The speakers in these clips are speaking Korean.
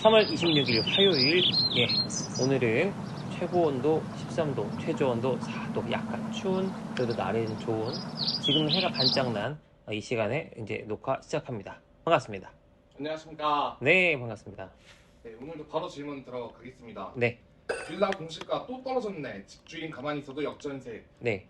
3월 26일 화요일, 오늘은 최고온도 13도, 최저온도 4도, 약간 추운, 그래도 날에는 좋은, 지금 해가 반짝 난 이 시간에 이제 녹화 시작합니다. 반갑습니다. 안녕하십니까. 네, 반갑습니다. 네, 오늘도 바로 질문 들어가겠습니다. 네, 빌라 공시가 또 떨어졌네. 집주인 가만히 있어도 역전세. 네.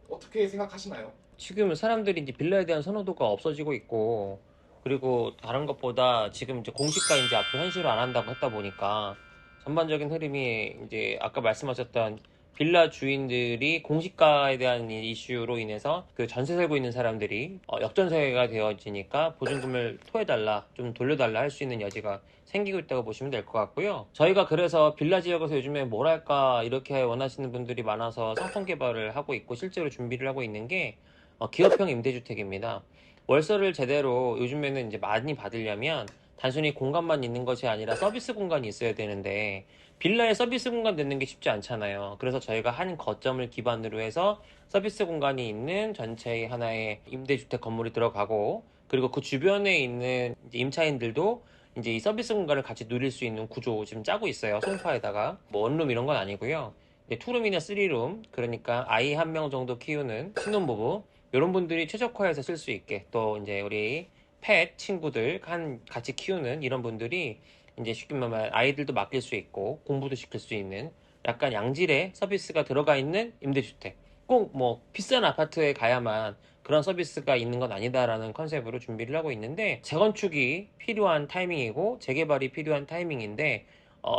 어떻게 생각하시나요? 지금 사람들이 이제 빌라에 대한 선호도가 없어지고 있고, 그리고 다른 것보다 지금 이제 공시가 이제 앞으로 현실을 안 한다고 했다 보니까 전반적인 흐름이 이제 아까 말씀하셨던 빌라 주인들이 공시가에 대한 이슈로 인해서 그 전세 살고 있는 사람들이 역전세가 되어지니까 보증금을 토해달라, 좀 돌려달라 할 수 있는 여지가 생기고 있다고 보시면 될 것 같고요. 저희가 그래서 빌라 지역에서 요즘에 뭘 할까 이렇게 원하시는 분들이 많아서 상품 개발을 하고 있고 실제로 준비를 하고 있는 게 기업형 임대주택입니다. 월세를 제대로 요즘에는 이제 많이 받으려면 단순히 공간만 있는 것이 아니라 서비스 공간이 있어야 되는데 빌라에 서비스 공간 넣는 게 쉽지 않잖아요. 그래서 저희가 한 거점을 기반으로 해서 서비스 공간이 있는 전체의 하나의 임대주택 건물이 들어가고, 그리고 그 주변에 있는 이제 임차인들도 이제 이 서비스 공간을 같이 누릴 수 있는 구조 지금 짜고 있어요. 송파에다가 뭐 원룸 이런 건 아니고요. 투룸이나 쓰리룸, 그러니까 아이 한 명 정도 키우는 신혼부부 이런 분들이 최적화해서 쓸 수 있게, 또 이제 우리 펫 친구들 같이 키우는 이런 분들이 이제 쉽게 말하면 아이들도 맡길 수 있고 공부도 시킬 수 있는 약간 양질의 서비스가 들어가 있는 임대주택. 꼭 뭐 비싼 아파트에 가야만 그런 서비스가 있는 건 아니다라는 컨셉으로 준비를 하고 있는데, 재건축이 필요한 타이밍이고 재개발이 필요한 타이밍인데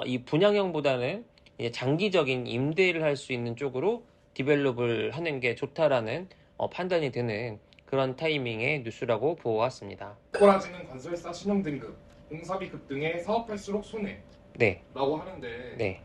이 분양형보다는 이제 장기적인 임대를 할 수 있는 쪽으로 디벨롭을 하는 게 좋다라는 판단이 드는 그런 타이밍의 뉴스라고 보았습니다. 꼬라지는 건설사 신용등급, 공사비 급등에 사업할수록 손해. 네, 라고 하는데 네.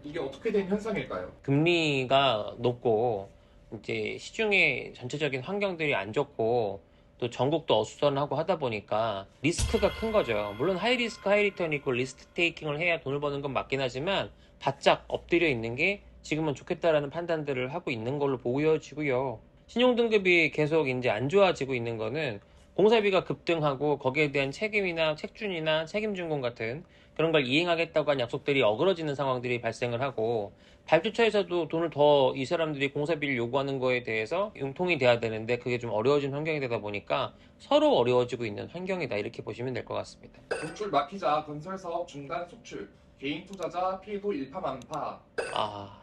이게 어떻게 된 현상일까요? 금리가 높고 이제 시중의 전체적인 환경들이 안 좋고 또 전국도 어수선하고 하다 보니까 리스크가 큰 거죠. 물론 하이 리스크 하이 리턴이 있고 리스크 테이킹을 해야 돈을 버는 건 맞긴 하지만 바짝 엎드려 있는 게 지금은 좋겠다라는 판단들을 하고 있는 걸로 보여지고요. 신용등급이 계속 이제 안 좋아지고 있는 거는 공사비가 급등하고 거기에 대한 책임이나 책준이나 책임준공 같은 그런 걸 이행하겠다고 한 약속들이 어그러지는 상황들이 발생을 하고, 발주처에서도 돈을 더 이 사람들이 공사비를 요구하는 거에 대해서 융통이 돼야 되는데 그게 좀 어려워진 환경이 되다 보니까 서로 어려워지고 있는 환경이다, 이렇게 보시면 될 것 같습니다. 대출 막히자 건설사업 중단 속출, 개인 투자자 피해도 일파만파.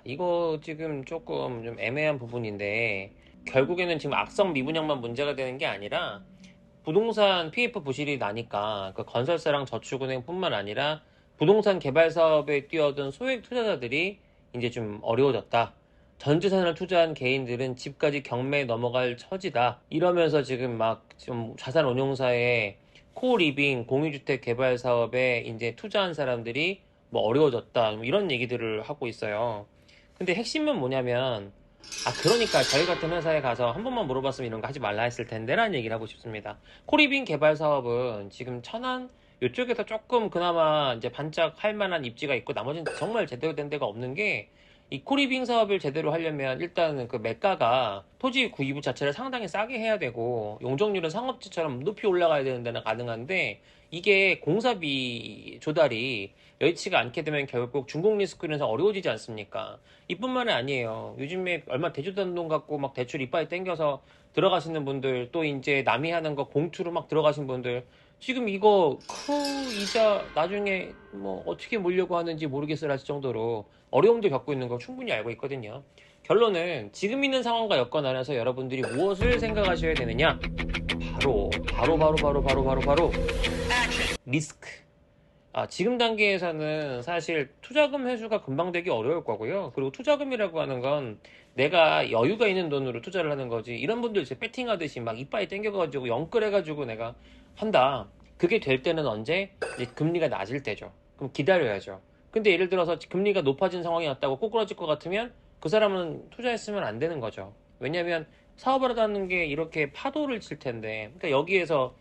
이거 지금 조금 좀 애매한 부분인데, 결국에는 지금 악성 미분양만 문제가 되는 게 아니라 부동산 PF 부실이 나니까 그 건설사랑 저축은행뿐만 아니라 부동산 개발 사업에 뛰어든 소액 투자자들이 이제 좀 어려워졌다. 전 재산을 투자한 개인들은 집까지 경매에 넘어갈 처지다. 이러면서 지금 막 좀 자산 운용사의 코리빙 공유주택 개발 사업에 이제 투자한 사람들이 뭐 어려워졌다, 뭐 이런 얘기들을 하고 있어요. 근데 핵심은 뭐냐면, 그러니까 저희 같은 회사에 가서 한 번만 물어봤으면 이런 거 하지 말라 했을 텐데 라는 얘기를 하고 싶습니다. 코리빙 개발 사업은 지금 천안 이쪽에서 조금 그나마 이제 반짝 할 만한 입지가 있고 나머지는 정말 제대로 된 데가 없는 게, 이 코리빙 사업을 제대로 하려면 일단은 그 매가가 토지 구입 자체를 상당히 싸게 해야 되고 용적률은 상업지처럼 높이 올라가야 되는 데는 가능한데, 이게 공사비 조달이 여의치가 않게 되면 결국 중공 리스크로 인해서 어려워지지 않습니까? 이뿐만이 아니에요. 요즘에 얼마 대주도 않는 돈 갖고 막 대출 이빠이 땡겨서 들어가시는 분들, 또 이제 남이 하는 거 공투로 막 들어가신 분들, 지금 이거 이자 나중에 뭐 어떻게 몰려고 하는지 모르겠어라 할 정도로 어려움도 겪고 있는 거 충분히 알고 있거든요. 결론은 지금 있는 상황과 여건 안에서 여러분들이 무엇을 생각하셔야 되느냐? 바로 리스크. 지금 단계에서는 사실 투자금 회수가 금방 되기 어려울 거고요. 그리고 투자금이라고 하는 건 내가 여유가 있는 돈으로 투자를 하는 거지. 이런 분들 이제 배팅하듯이 막 이빠이 땡겨가지고 영끌해가지고 내가 한다. 그게 될 때는 언제? 이제 금리가 낮을 때죠. 그럼 기다려야죠. 근데 예를 들어서 금리가 높아진 상황이 왔다고 꼬꾸라질 것 같으면 그 사람은 투자했으면 안 되는 거죠. 왜냐면 사업을 하다는 게 이렇게 파도를 칠 텐데, 그러니까 여기에서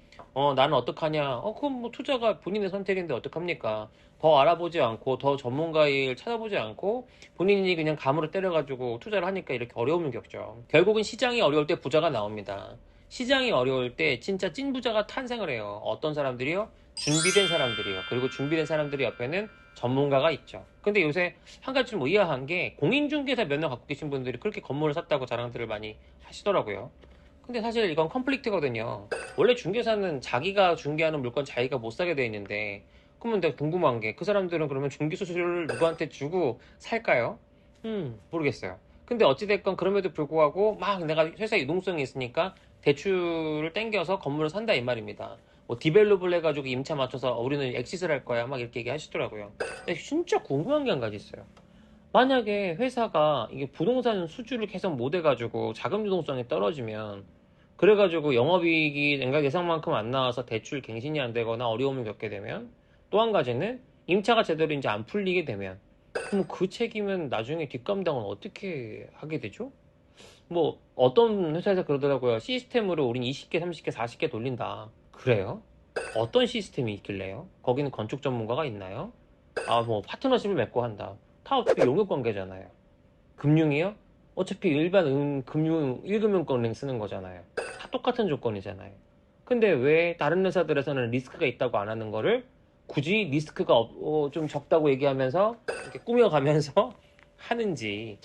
나는 어떡하냐? 그럼 뭐 투자가 본인의 선택인데 어떡합니까? 더 알아보지 않고, 더 전문가의 일 찾아보지 않고, 본인이 그냥 감으로 때려가지고 투자를 하니까 이렇게 어려움을 겪죠. 결국은 시장이 어려울 때 부자가 나옵니다. 시장이 어려울 때 진짜 찐 부자가 탄생을 해요. 어떤 사람들이요? 준비된 사람들이요. 그리고 준비된 사람들이 옆에는 전문가가 있죠. 근데 요새 한 가지 좀 의아한 게 공인중개사 면허 갖고 계신 분들이 그렇게 건물을 샀다고 자랑들을 많이 하시더라고요. 근데 사실 이건 컨플릭트거든요. 원래 중개사는 자기가 중개하는 물건 자기가 못 사게 돼 있는데, 그러면 내가 궁금한 게 그 사람들은 그러면 중개수수료를 누구한테 주고 살까요? 모르겠어요. 근데 어찌됐건 그럼에도 불구하고 막 내가 회사 유동성이 있으니까 대출을 땡겨서 건물을 산다 이 말입니다. 뭐 디벨롭을 해가지고 임차 맞춰서 우리는 엑시스를 할 거야 막 이렇게 얘기하시더라고요. 근데 진짜 궁금한 게 한 가지 있어요. 만약에 회사가 이게 부동산 수주를 계속 못 해가지고 자금 유동성이 떨어지면, 그래가지고 영업이익이 내가 예상만큼 안 나와서 대출 갱신이 안 되거나 어려움을 겪게 되면, 또 한 가지는 임차가 제대로 이제 안 풀리게 되면, 그럼 그 책임은 나중에 뒷감당은 어떻게 하게 되죠? 뭐 어떤 회사에서 그러더라고요. 시스템으로 우린 20개, 30개, 40개 돌린다. 그래요? 어떤 시스템이 있길래요? 거기는 건축 전문가가 있나요? 아, 뭐 파트너십을 맺고 한다. 다 어차피 용역 관계잖아요. 금융이요? 어차피 일반 금융 1금융권을 쓰는 거잖아요. 다 똑같은 조건이잖아요. 근데 왜 다른 회사들에서는 리스크가 있다고 안 하는 거를 굳이 리스크가 좀 적다고 얘기하면서 이렇게 꾸며가면서 하는지,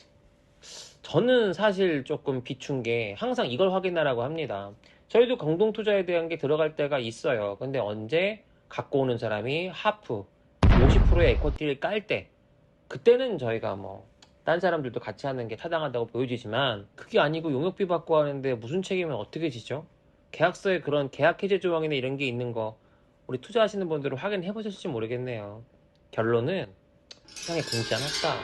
저는 사실 조금 비춘 게 항상 이걸 확인하라고 합니다. 저희도 공동투자에 대한 게 들어갈 때가 있어요. 근데 언제 갖고 오는 사람이 하프 50%의 에코티를 깔 때, 그때는 저희가 뭐 딴 사람들도 같이 하는 게 타당하다고 보여지지만, 그게 아니고 용역비 받고 하는데 무슨 책임을 어떻게 지죠? 계약서에 그런 계약 해제 조항이나 이런 게 있는 거 우리 투자하시는 분들은 확인해 보셨을지 모르겠네요. 결론은 세상에 공짜 없다.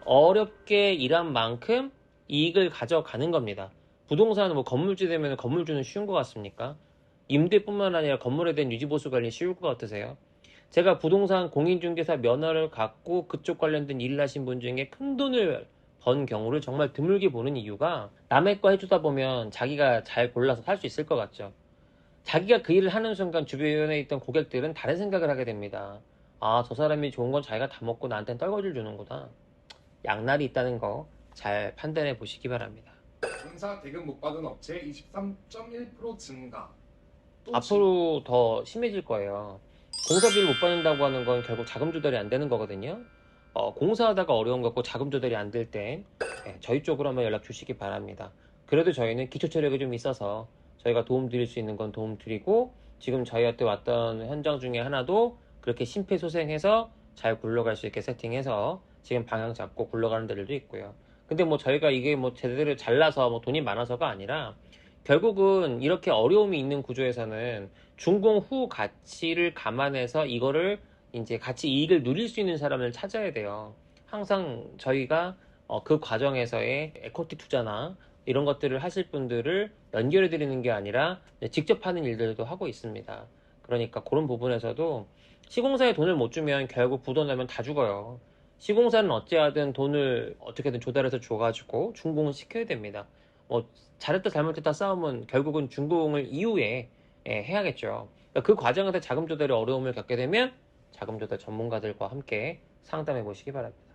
어렵게 일한 만큼 이익을 가져가는 겁니다. 부동산은 뭐 건물주 되면 건물주는 쉬운 것 같습니까? 임대뿐만 아니라 건물에 대한 유지보수 관리 쉬울 것 같으세요? 제가 부동산 공인중개사 면허를 갖고 그쪽 관련된 일을 하신 분 중에 큰 돈을 번 경우를 정말 드물게 보는 이유가, 남의 거 해주다 보면 자기가 잘 골라서 살 수 있을 것 같죠. 자기가 그 일을 하는 순간 주변에 있던 고객들은 다른 생각을 하게 됩니다. 아, 저 사람이 좋은 건 자기가 다 먹고 나한테는 떨거지를 주는구나. 양날이 있다는 거 잘 판단해 보시기 바랍니다. 공사 대금 못 받은 업체 23.1% 증가. 또 앞으로 더 심해질 거예요. 공사비를 못 받는다고 하는 건 결국 자금 조달이 안 되는 거거든요. 공사하다가 어려운 거고 자금 조달이 안 될 땐 저희 쪽으로 한번 연락 주시기 바랍니다. 그래도 저희는 기초 체력이 좀 있어서 저희가 도움 드릴 수 있는 건 도움 드리고, 지금 저희한테 왔던 현장 중에 하나도 그렇게 심폐소생해서 잘 굴러갈 수 있게 세팅해서 지금 방향 잡고 굴러가는 데들도 있고요. 근데 뭐 저희가 이게 뭐 제대로 잘나서 뭐 돈이 많아서가 아니라, 결국은 이렇게 어려움이 있는 구조에서는 준공 후 가치를 감안해서 이거를 이제 같이 이익을 누릴 수 있는 사람을 찾아야 돼요. 항상 저희가 그 과정에서의 에코티 투자나 이런 것들을 하실 분들을 연결해 드리는 게 아니라 직접 하는 일들도 하고 있습니다. 그러니까 그런 부분에서도 시공사에 돈을 못 주면 결국 부도나면 다 죽어요. 시공사는 어찌하든 돈을 어떻게든 조달해서 줘가지고 준공을 시켜야 됩니다. 뭐 잘했다 잘못했다 싸움은 결국은 준공을 이후에 해야겠죠. 그러니까 그 과정에서 자금 조달에 어려움을 겪게 되면 자금 조달 전문가들과 함께 상담해 보시기 바랍니다.